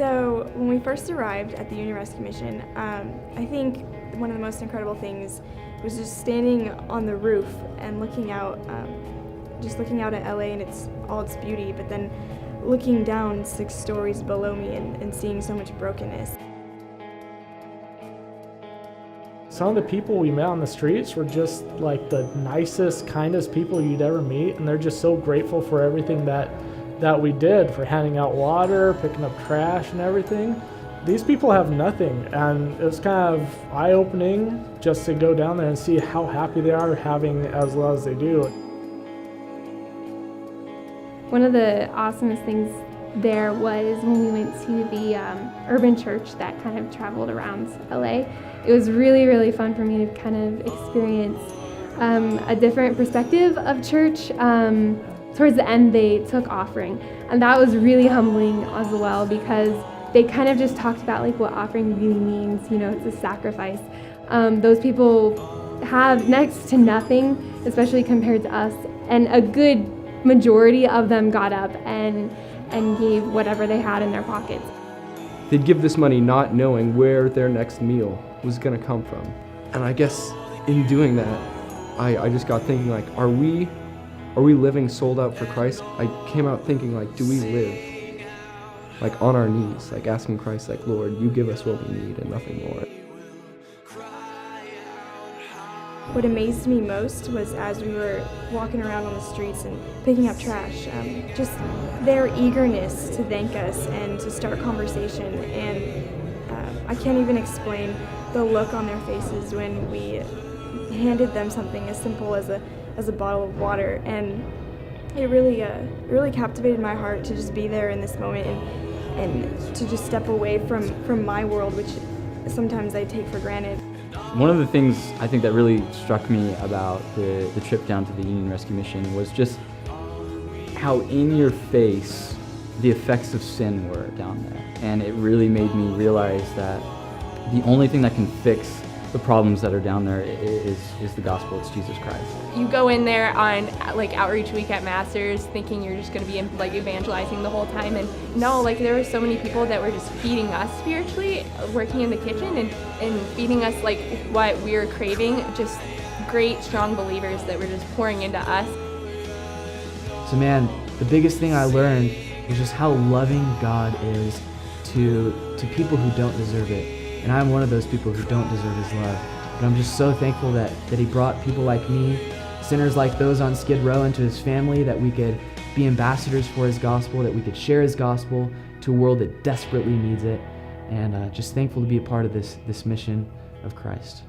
So when we first arrived at the Union Rescue Mission, I think one of the most incredible things was just standing on the roof and looking out, just looking out at LA and all its beauty, but then looking down 6 stories below me and seeing so much brokenness. Some of the people we met on the streets were just like the nicest, kindest people you'd ever meet, and they're just so grateful for everything that we did, for handing out water, picking up trash and everything. These people have nothing, and it was kind of eye-opening just to go down there and see how happy they are having as well as they do. One of the awesomest things there was when we went to the urban church that kind of traveled around LA. It was really, really fun for me to kind of experience a different perspective of church. Towards the end, they took offering, and that was really humbling as well, because they kind of just talked about like what offering really means. You know, it's a sacrifice. Those people have next to nothing, especially compared to us, and a good majority of them got up and gave whatever they had in their pockets. They'd give this money not knowing where their next meal was going to come from. And I guess in doing that, I just got thinking, like, are we living sold out for Christ? I came out thinking, like, do we live like on our knees, like asking Christ, like, Lord, you give us what we need and nothing more. What amazed me most was as we were walking around on the streets and picking up trash, just their eagerness to thank us and to start conversation. And I can't even explain the look on their faces when we handed them something as simple as a bottle of water. And it really captivated my heart to just be there in this moment and to just step away from my world, which sometimes I take for granted. One of the things I think that really struck me about the trip down to the Union Rescue Mission was just how in your face the effects of sin were down there. And it really made me realize that the only thing that can fix the problems that are down there is the gospel. It's Jesus Christ. You go in there on like outreach week at Masters thinking you're just going to be like evangelizing the whole time, and no, like there were so many people that were just feeding us spiritually, working in the kitchen and feeding us like what we were craving, just great strong believers that were just pouring into us. So man, the biggest thing I learned is just how loving God is to people who don't deserve it. And I'm one of those people who don't deserve his love. But I'm just so thankful that he brought people like me, sinners like those on Skid Row, into his family, that we could be ambassadors for his gospel, that we could share his gospel to a world that desperately needs it. And just thankful to be a part of this mission of Christ.